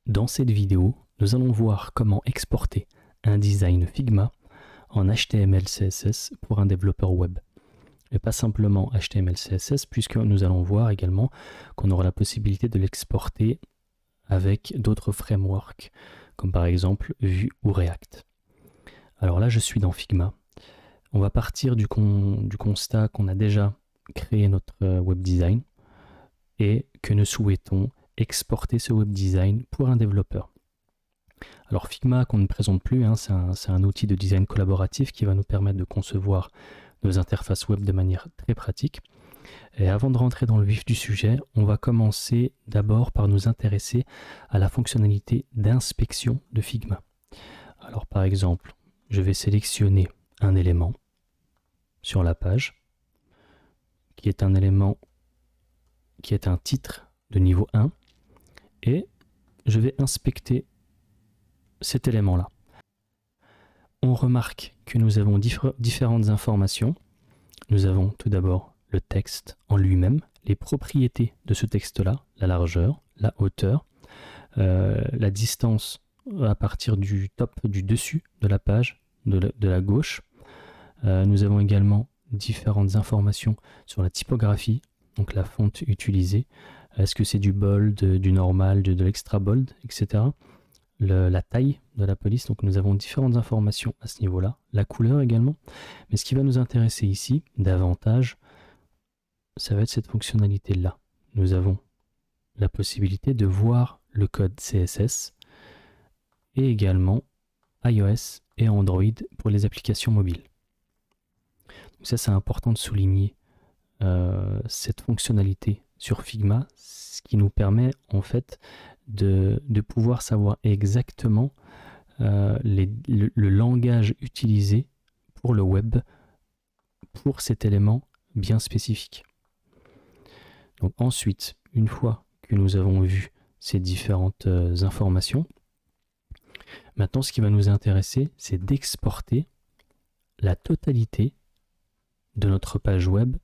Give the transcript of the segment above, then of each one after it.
Dans cette vidéo, nous allons voir comment exporter un design Figma en HTML CSS pour un développeur web. Et pas simplement HTML CSS, puisque nous allons voir également qu'on aura la possibilité de l'exporter avec d'autres frameworks, comme par exemple Vue ou React. Alors là, je suis dans Figma. On va partir du constat qu'on a déjà créé notre web design et que nous souhaitons exporter ce web design pour un développeur. Alors Figma, qu'on ne présente plus, c'est un outil de design collaboratif qui va nous permettre de concevoir nos interfaces web de manière très pratique. Et avant de rentrer dans le vif du sujet, on va commencer d'abord par nous intéresser à la fonctionnalité d'inspection de Figma. Alors par exemple, je vais sélectionner un élément sur la page, qui est un élément qui est un titre de niveau 1, et je vais inspecter cet élément-là. On remarque que nous avons différentes informations. Nous avons tout d'abord le texte en lui-même, les propriétés de ce texte-là, la largeur, la hauteur, la distance à partir du top, du dessus de la page, de la gauche. Nous avons également différentes informations sur la typographie, donc la fonte utilisée. Est-ce que c'est du bold, du normal, de l'extra bold, etc. La taille de la police, donc nous avons différentes informations à ce niveau-là, la couleur également, mais ce qui va nous intéresser ici, davantage, ça va être cette fonctionnalité-là. Nous avons la possibilité de voir le code CSS et également iOS et Android pour les applications mobiles. Donc ça, c'est important de souligner cette fonctionnalité sur Figma, ce qui nous permet en fait de pouvoir savoir exactement le langage utilisé pour le web pour cet élément bien spécifique. Donc ensuite, une fois que nous avons vu ces différentes informations, maintenant ce qui va nous intéresser, c'est d'exporter la totalité de notre page web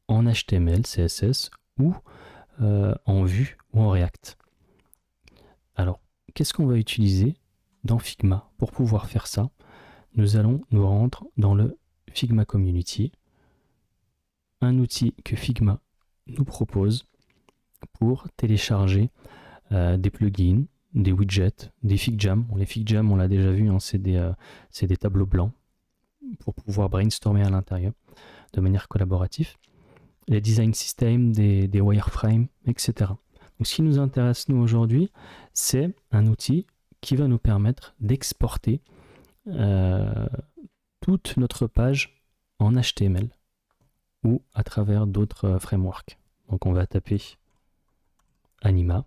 en HTML, CSS ou en Vue ou en React. Alors, qu'est-ce qu'on va utiliser dans Figma pour pouvoir faire ça? Nous allons nous rendre dans le Figma Community, un outil que Figma nous propose pour télécharger des plugins, des widgets, des FigJam. Les FigJam, on l'a déjà vu, c'est des tableaux blancs pour pouvoir brainstormer à l'intérieur de manière collaborative. Les design systems, des wireframes, etc. Donc, ce qui nous intéresse, nous, aujourd'hui, c'est un outil qui va nous permettre d'exporter toute notre page en HTML ou à travers d'autres frameworks. Donc, on va taper Anima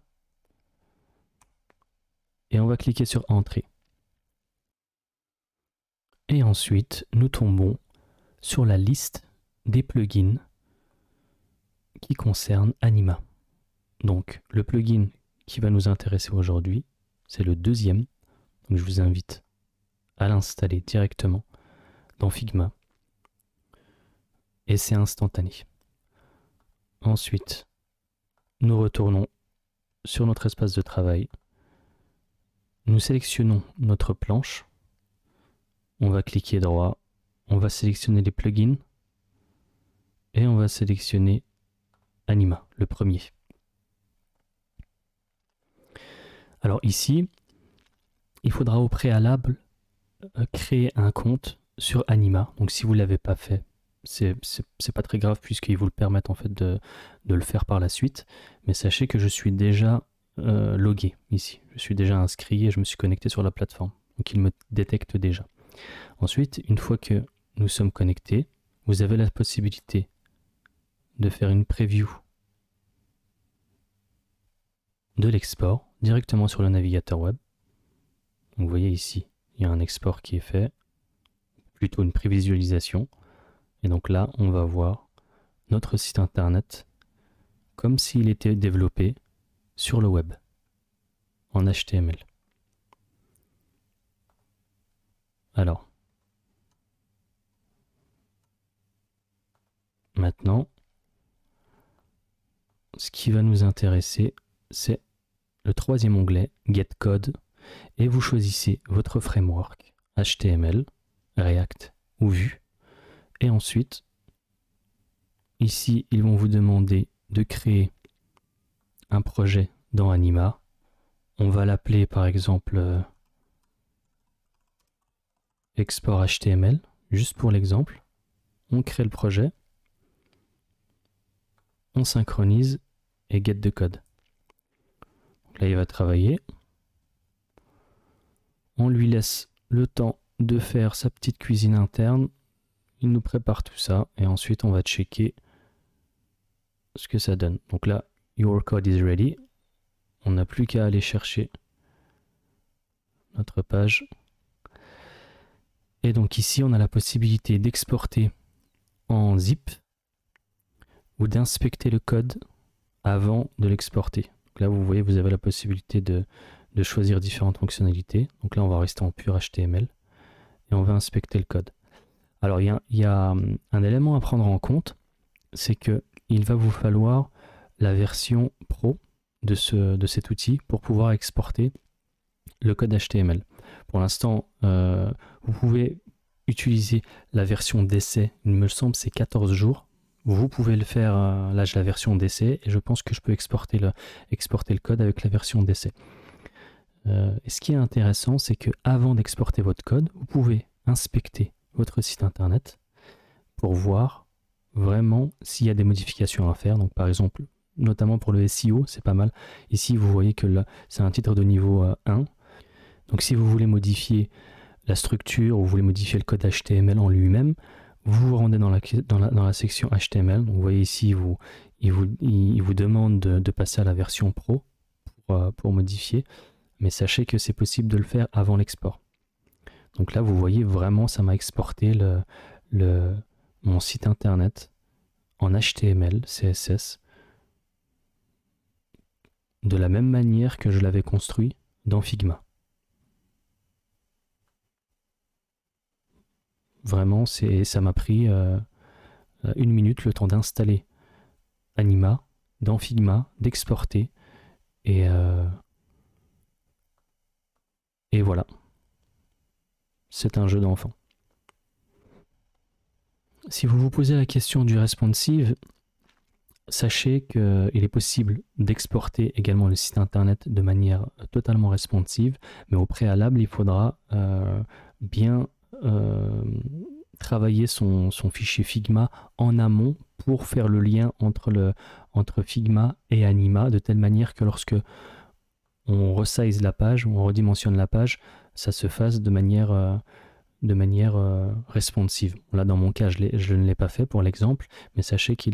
et on va cliquer sur Entrée. Et ensuite, nous tombons sur la liste des plugins qui concernent Anima. Donc, le plugin qui va nous intéresser aujourd'hui, c'est le deuxième. Donc, je vous invite à l'installer directement dans Figma. Et c'est instantané. Ensuite, nous retournons sur notre espace de travail. Nous sélectionnons notre planche. On va cliquer droit. On va sélectionner les plugins. Et on va sélectionner Anima, le premier. Alors ici, il faudra au préalable créer un compte sur Anima. Donc si vous ne l'avez pas fait, c'est pas très grave puisqu'ils vous le permettent en fait de le faire par la suite. Mais sachez que je suis déjà logué ici. Je suis déjà inscrit et je me suis connecté sur la plateforme. Donc il me détecte déjà. Ensuite, une fois que nous sommes connectés, vous avez la possibilité de faire une preview de l'export directement sur le navigateur web. Donc vous voyez ici, il y a un export qui est fait, plutôt une prévisualisation. Et donc là, on va voir notre site internet comme s'il était développé sur le web, en HTML. Alors, maintenant, ce qui va nous intéresser, c'est le troisième onglet, Get Code, et vous choisissez votre framework, HTML, React ou Vue. Et ensuite, ici, ils vont vous demander de créer un projet dans Anima. On va l'appeler par exemple Export HTML, juste pour l'exemple. On crée le projet, on synchronise et Get the code. Donc là, il va travailler. On lui laisse le temps de faire sa petite cuisine interne. Il nous prépare tout ça et ensuite on va checker ce que ça donne. Donc là, your code is ready. On n'a plus qu'à aller chercher notre page. Et donc ici, on a la possibilité d'exporter en zip ou d'inspecter le code avant de l'exporter. Donc là, vous voyez, vous avez la possibilité de choisir différentes fonctionnalités. Donc là, on va rester en pur HTML et on va inspecter le code. Alors, il y a un élément à prendre en compte, c'est que il va vous falloir la version pro de cet outil pour pouvoir exporter le code HTML. Pour l'instant, vous pouvez utiliser la version d'essai, il me semble c'est 14 jours. Vous pouvez le faire, là j'ai la version d'essai et je pense que je peux exporter le code avec la version d'essai. Et ce qui est intéressant, c'est que avant d'exporter votre code, vous pouvez inspecter votre site internet pour voir vraiment s'il y a des modifications à faire. Donc par exemple, notamment pour le SEO, c'est pas mal. Ici, vous voyez que c'est un titre de niveau 1. Donc si vous voulez modifier la structure ou vous voulez modifier le code HTML en lui-même, vous vous rendez dans la section HTML. Donc vous voyez ici, il vous demande de passer à la version pro pour modifier. Mais sachez que c'est possible de le faire avant l'export. Donc là, vous voyez vraiment, ça m'a exporté mon site internet en HTML, CSS, de la même manière que je l'avais construit dans Figma. Vraiment, ça m'a pris 1 minute le temps d'installer Anima dans Figma, d'exporter et voilà. C'est un jeu d'enfant. Si vous vous posez la question du responsive, sachez qu'il est possible d'exporter également le site internet de manière totalement responsive, mais au préalable, il faudra bien travailler son fichier Figma en amont pour faire le lien entre Figma et Anima, de telle manière que lorsque on resize la page, ou on redimensionne la page, ça se fasse de manière responsive. Là, dans mon cas, je ne l'ai pas fait pour l'exemple, mais sachez que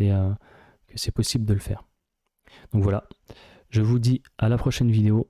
c'est possible de le faire. Donc voilà, je vous dis à la prochaine vidéo.